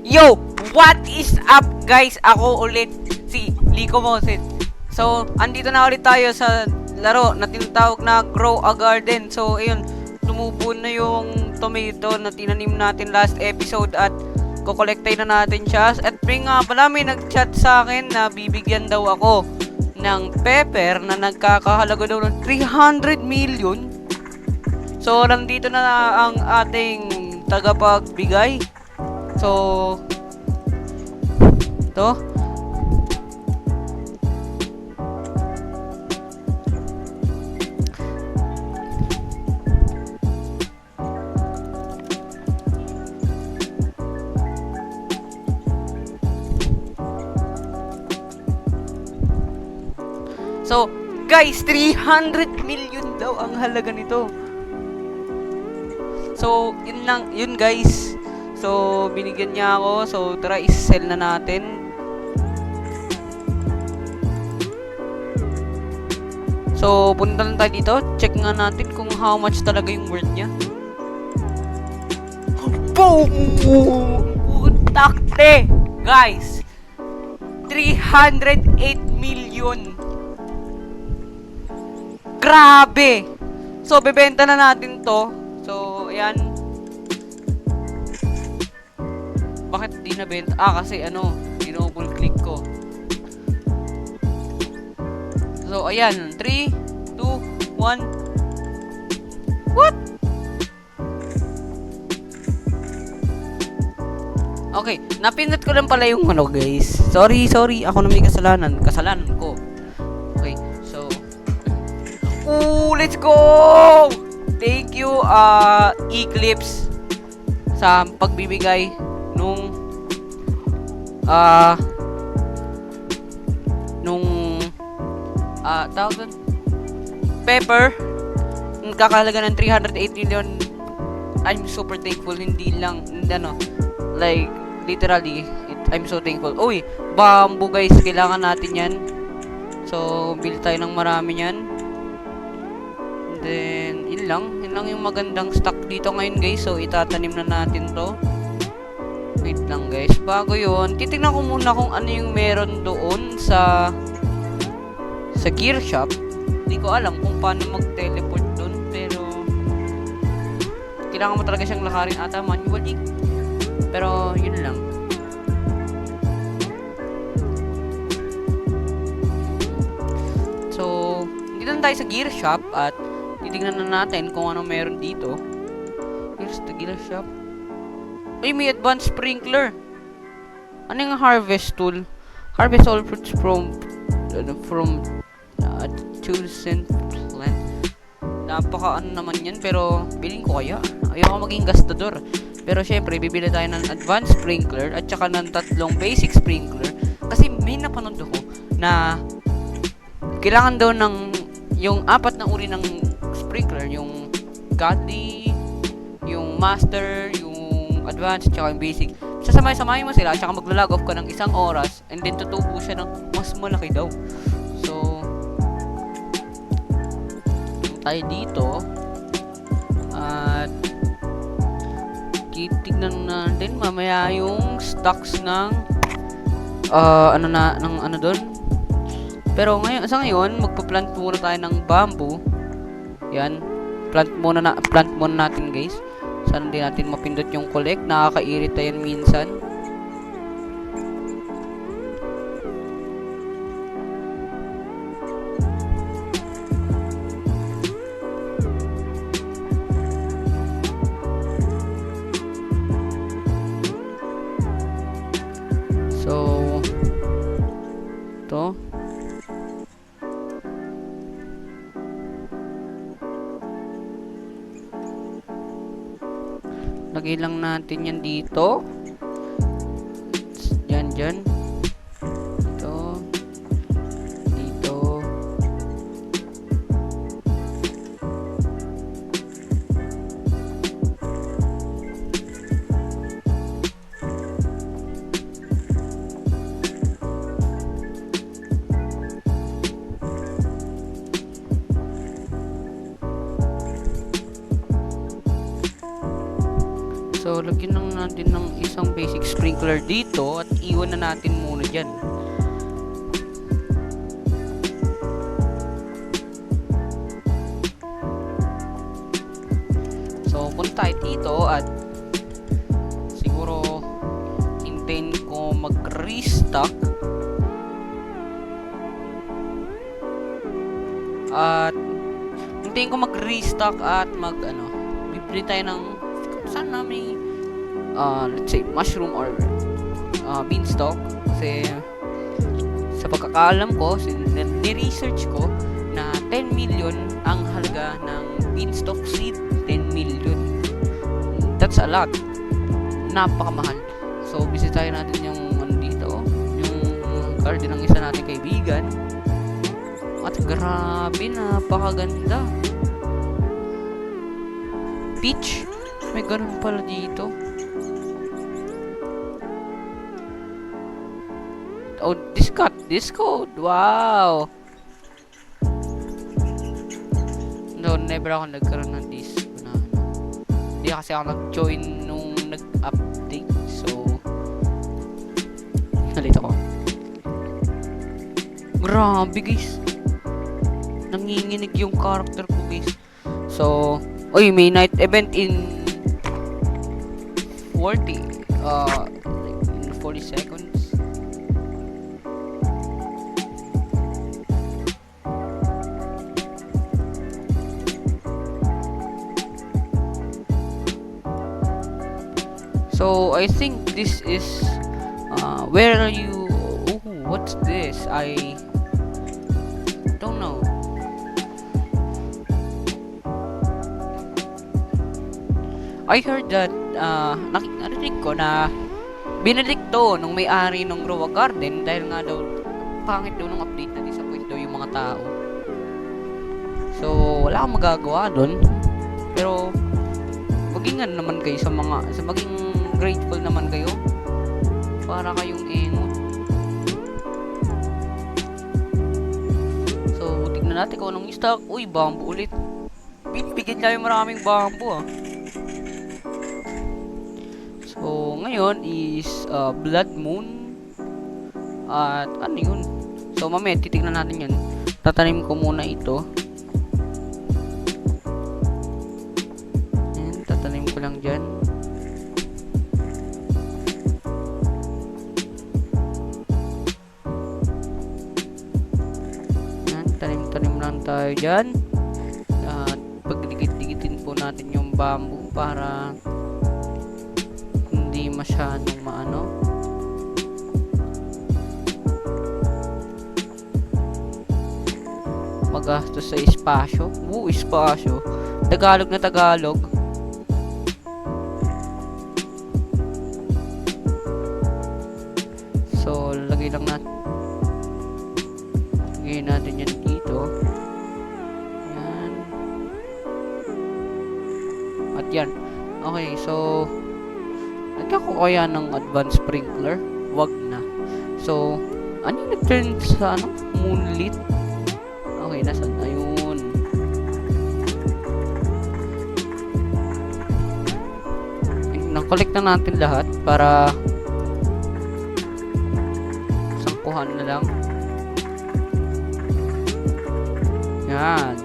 Yo! What is up guys? Ako ulit si Lico Moses. So, andito na ulit tayo sa laro na tinatawag na Grow a Garden. So, ayun, tumubo na yung tomato na tinanim natin last episode at kukolektay na natin siya. At may nga pala may nag-chat sa akin na bibigyan daw ako ng pepper na nagkakahalaga daw ng 300 million. So, nandito na ang ating tagapagbigay. So, to. So, guys, 300 million daw ang halaga nito. So, yun lang, yun guys. So, binigyan niya ako. So, tara, is-sell na natin. So, punta lang tayo dito. Check nga natin kung how much talaga yung worth niya. Boom! Takte! Guys! 308 million! Grabe! So, bebenta na natin to. So, ayan. Bakit di nabenta? Kasi ano, double click ko. So, ayan. 3, 2, 1. What? Okay, napindot ko lang pala yung ano, guys. Sorry. Ako na may kasalanan. Kasalanan ko. Okay, so. Let's go! Thank you, Eclipse, sa pagbibigay nung thousand pepper kakahalaga ng 308 million. I'm super thankful. Hindi ano, like literally I'm so thankful. Uy, bamboo guys, kailangan natin yan. So, build tayo ng marami yan. And then, yun lang yung magandang stock dito ngayon guys. So, itatanim na natin to. Wait lang guys, bago yun, titignan ko muna kung ano yung meron doon sa gear shop. Hindi ko alam kung paano mag-teleport doon, pero kailangan mo talaga siyang lakarin ata manually. Pero yun lang. So, dito na tayo sa gear shop at titignan na natin kung ano meron dito. Here's the gear shop. Ay, may advanced sprinkler. Ano yung harvest tool? Harvest all fruits from chosen plant. Napaka ano naman yan, pero bilhin ko kaya. Ayoko maging gastador. Pero syempre, bibili tayo ng advanced sprinkler at saka ng 3 basic sprinkler. Kasi may napanood ako na kailangan daw ng yung 4 na uri ng sprinkler. Yung godly, yung master, yung advanced, tsaka yung basic. Sasamahin mo sila, tsaka magla-log off ka ng 1 oras, and then tutubo siya ng mas malaki daw. So, tayo dito at titignan natin mamaya yung stocks ng ano doon. Pero sa ngayon, magpa-plant muna tayo ng bamboo. Yan. Plant muna natin, guys. Sana hindi natin mapindot yung collect. Nakaka-irita yan minsan. So, to. Lagay lang natin yan dito. Dyan. Dito. So, lagyan lang natin ng isang basic sprinkler dito at iwan na natin muna dyan. So, punta tayo dito at siguro hintayin ko mag-restock at bibili tayo ng sana may let's say mushroom or beanstalk kasi sa pagkakaalam ko, ni-research ko na 10 million ang halaga ng beanstalk seed. 10 million, that's a lot, napakamahal. So bisitahin natin yung dito, yung garden ng isa nating kaibigan at grabe, napakaganda. Peach, may ganun pala dito. Oh, this code. Wow. No, never ako nagkaroon ng disc na ano. Hindi kasi ako nag-join nung nag-update. So, nalito ko. Grabe guys. Nanginginig yung character ko guys. So, oy, may night event in 40 seconds. So I think this is where are you? Oh, what's this? I don't know. I heard that narinig ko na binalik to nung may-ari ng Roa Garden dahil nga daw pangit daw nung update na disappoint daw yung mga tao. So wala akong magagawa doon. Pero magingan naman kayo maging grateful naman kayo para kayong engot. So tignan natin kung anong stock. Uy, bamboo ulit. Bigyan tayo maraming bamboo So ngayon is Blood Moon at ano yun. So mamaya titignan natin yan. Tatanim ko muna ito. Ayan, tatanim ko lang dyan. Tanim lang tayo dyan at pagdikit-dikitin po natin yung bamboo para hindi masyadong magastos sa espasyo. Espasyo, Tagalog na Tagalog. So lagay natin yan dito. Yan. At yan. Okay, so lagyan ko kaya ng advanced sprinkler? Wag na. So, ano yung nag-turn sa moonlit? Okay, nasan na yun? Na-collect na natin lahat para sangkuhan na lang. Yan.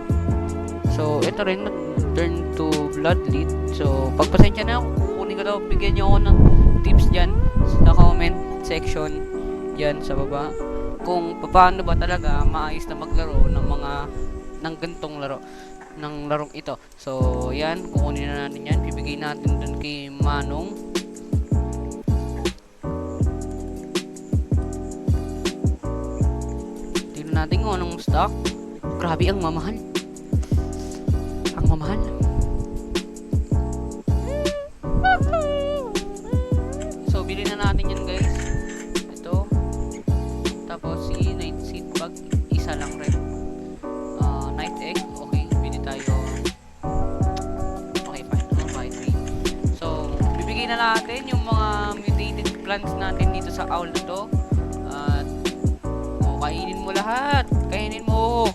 So, ito rin nag-turn to bloodlit. So, pagpasensya na ako, kukunin ko daw, bigyan niyo ako ng tips dyan sa comment section dyan sa baba. Kung paano ba talaga maayos na maglaro ng gantong laro, ng larong ito. So, yan, kukunin na natin yan. Bibigay natin dun kay Manong. Tingnan natin kung anong stock. Grabe, ang mamahal. Ang mamahal. So, bilhin na natin yan, guys. Ito. Tapos, si Night Seed Bag. Isa lang rin. Night Egg. Okay, bili tayo. Okay, fine. Okay, 3. So, bibigay na natin yung mga mutated plants natin dito sa owl na to. At, kainin mo lahat. Kainin mo.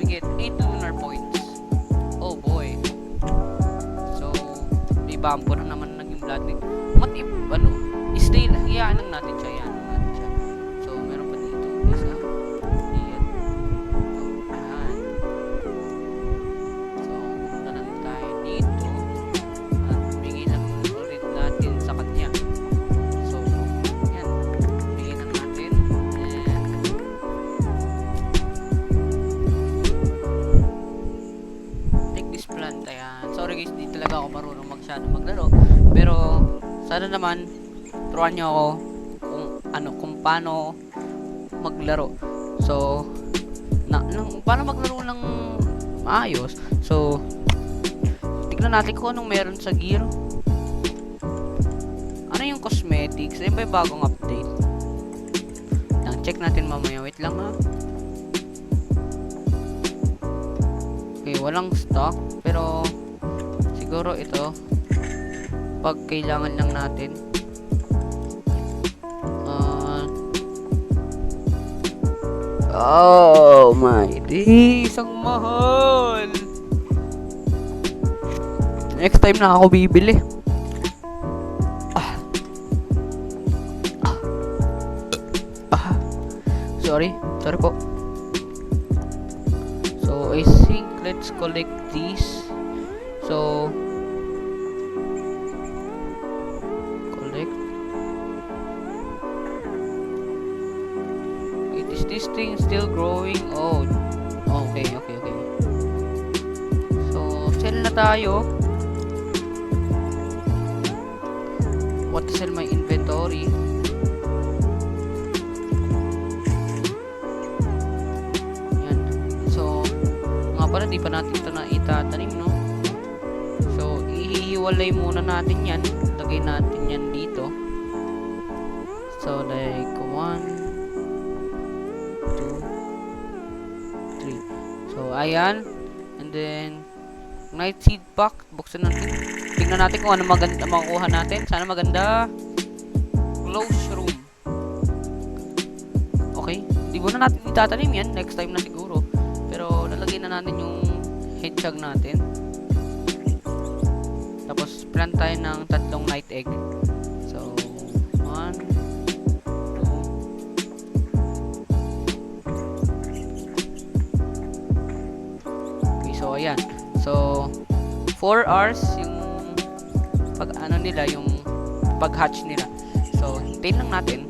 Get 8 lunar points. Oh boy. So bampo na naman naging bloodmate. Stay lang, hayaan lang natin siya, hayaan lang natin siya. So, meron pa dito, isa, ayan, ayan. So, punta lang tayo dito, at bigay lang ulit natin sa kanya. So, ayan, bigay lang natin, and take this plant, ayan. Sorry guys, di talaga ako marunong masyado maglaro, pero sana naman turuan niyo ako kung paano maglaro. So, paano maglaro ng maayos. So, tignan natin kung anong meron sa gear. Ano yung cosmetics? Ayun ba yung bagong update? Check natin mamaya. Wait lang ha. Okay, walang stock. Pero, siguro ito. Pag kailangan lang natin. Oh my days, ang mahal. Next time na ako bibili. Sorry po. So I think let's collect these. So collect. Is this thing still growing? Oh, okay. So, sell na tayo. What to sell my inventory? Yan. So, nga pala, di pa natin ito na itatanim, no? So, ihihiwalay muna natin yan. Lagay natin yan dito. So, like, 1, 2, 3. So, ayan. And then, night seed pack. Buksan natin. Tingnan natin kung ano maganda makukuha natin. Sana maganda. Close room. Okay. Di mo na natin itatanim yan. Next time na siguro. Pero, lalagay na natin yung hedgehog natin. Tapos, plant tayo ng 3 night egg. So, 1, so ayan. So 4 hours yung yung pag-hatch nila. So hintayin lang natin.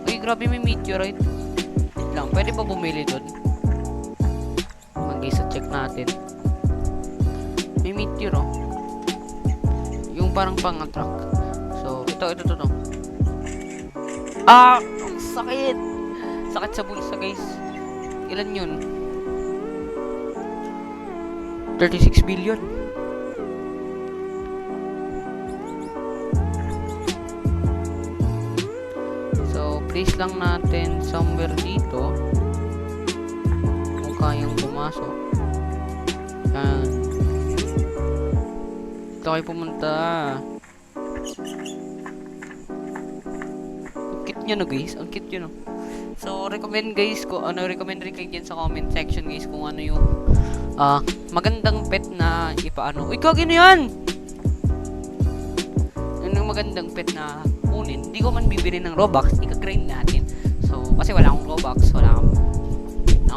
Uy, grabe, may meteorite. Wait lang, pwede ba bumili doon? Mag-isa check natin. May meteor, oh. Yung parang pang-attract. So ito. Ang sakit. Sakit sa bulsa, guys. Ilan yun? 36 billion. So, place lang natin somewhere dito kung kayang pumasok. Yan. Dito kayo pumunta. Ang cute nyo, no, guys? Ang cute nyo, no? So, recommend rin kayo dyan sa comment section, guys, kung ano yung magandang pet na ipaano. Uy, kagi na yan! Yung magandang pet na kunin. Hindi ko man bibili ng Robux. Ika-grind natin. So, kasi wala akong Robux. Wala akong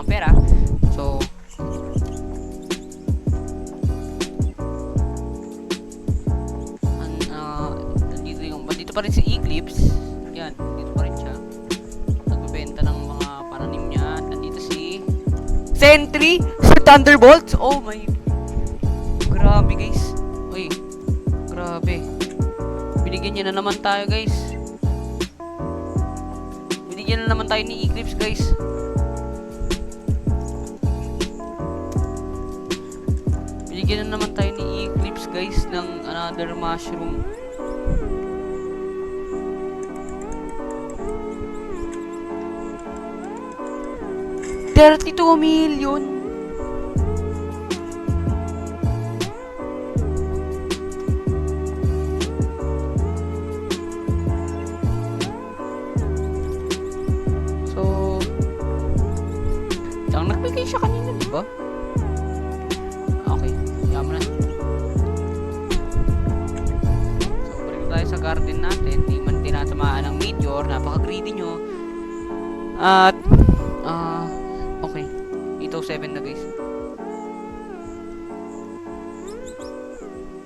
pera. So, dito pa rin si Eclipse. Yan, dito pa rin siya. Nagbebenta ng mga pananim niya. Nandito si Sentry sa Thunderbolts. Oh my. Grabe, guys. Uy. Grabe. Binigyan niya na naman tayo, guys. Binigyan na naman tayo ni Eclipse, guys. Binigyan na naman tayo ni Eclipse, guys, ng another mushroom. $32 million. So, siyang nagbigay siya kanina, di ba? Okay, yaman na. sa garden natin. Di man tinatamaan ng meteor. Napaka-greedy nyo. At, okay. 807 na guys.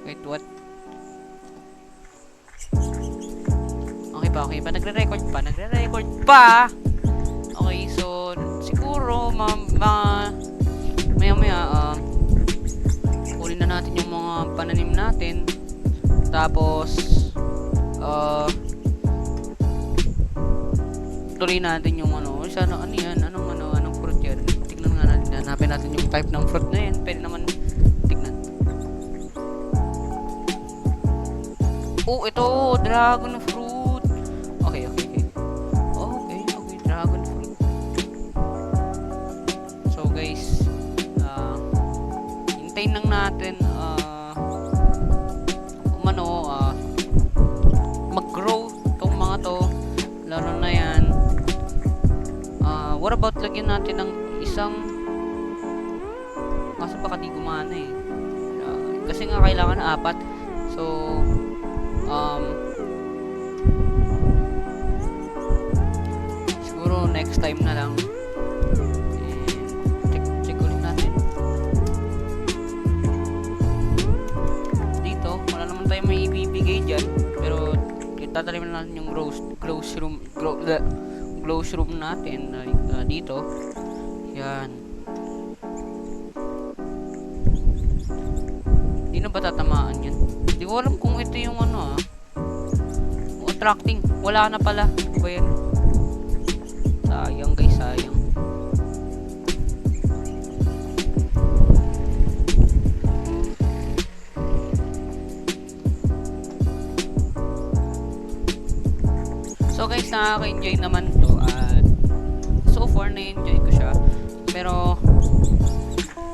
Wait, what? Okay pa. Nagre-record pa. Okay, so, siguro, maya-maya, kunin na natin yung mga pananim natin. Tapos, tuloy natin yung sana, ano yan, anong fruit yan. Tignan nga natin, hanapin natin yung type ng fruit na yan. Pwede naman, tignan. Oh, ito, dragon fruit. Okay, dragon fruit. So, guys, hintayin lang natin, mag-grow tong mga to, lalo na yan. What about lagyan natin ng isang, kaso baka di gumana eh, kasi nga kailangan 4. So siguro next time na lang. Check ulit natin dito, wala naman tayo may ibibigay dyan, pero tatalim na natin yung glow room natin, dito. Yan. Hindi na ba tatamaan yan? Hindi ko alam kung ito yung attracting. Wala na pala. Ano ba yan? Sayang guys, sayang. So guys, nakaka-enjoy naman to at so far na-enjoy ko siya. Pero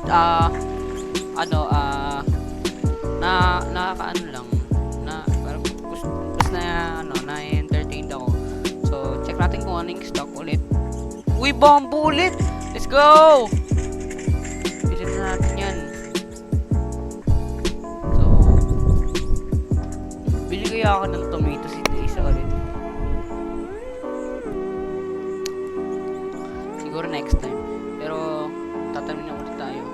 nakakaano lang na parang gusto na na-entertained ako. So check natin kung ano yung stock ulit. Uy, bamboo ulit! Let's go! Bilhin na natin yan. So bili kaya ako ng tomato seed isa ulit. Siguro next time. Pero tatamin na ulit tayo.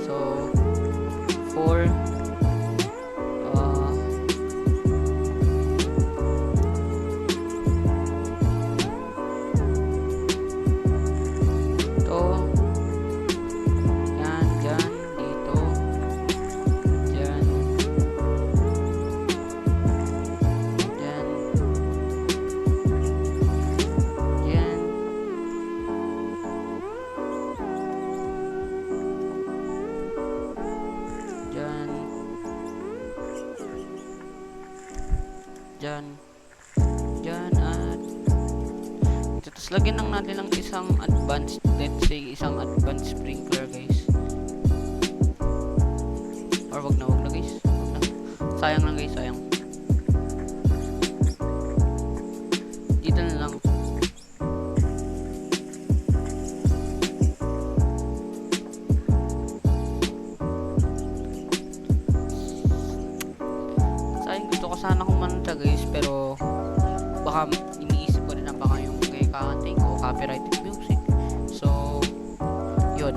So 4 to yan, dyan, dito, dyan, dyan, yan, dyan, dyan, dyan, at tapos lagyan lang natin ng isang advanced, let's say isang advanced sprinkler guys, or wag na guys, wag na. Sayang lang guys, sayang. Dito na lang. Sayang, gusto ko sana kumanta guys, pero baka iniisip ko rin na baka yung kakantay ko copyrighted music. So yun.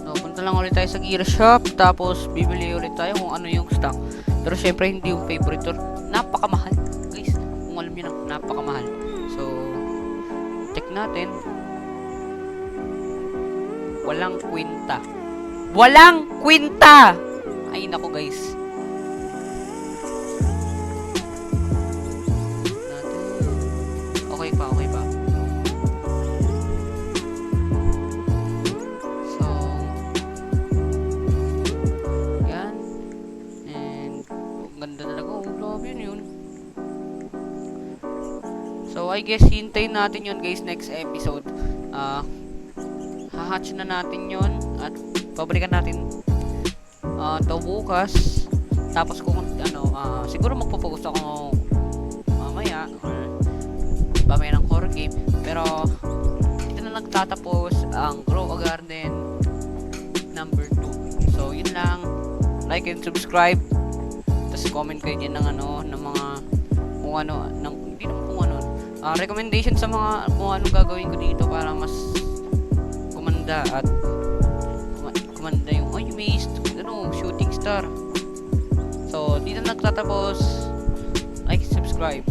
So punta lang ulit tayo sa gear shop, tapos bibili ulit tayo kung ano yung stock. Pero syempre hindi yung favorite store, napakamahal guys, kung alam nyo na, napakamahal. So check natin. Walang kwenta. Ay nako guys. Okay pa. So yan. And ganda talaga. Love yun. So I guess hintayin natin yun guys, next episode. Hahatch na natin yun at pabalikan natin to bukas. Tapos kung siguro magpo-focus ako mamaya or mamaya ng horror game, pero ito na nagtatapos ang Grow a Garden number 2. So, yun lang. Like and subscribe. Tapos comment kayo dyan ng ng mga kung ano, hindi naman kung ano, recommendation sa mga kung ano gagawin ko dito para mas kumanda at kumanda yung may shooting star. So, dito nagtatapos. Like, subscribe.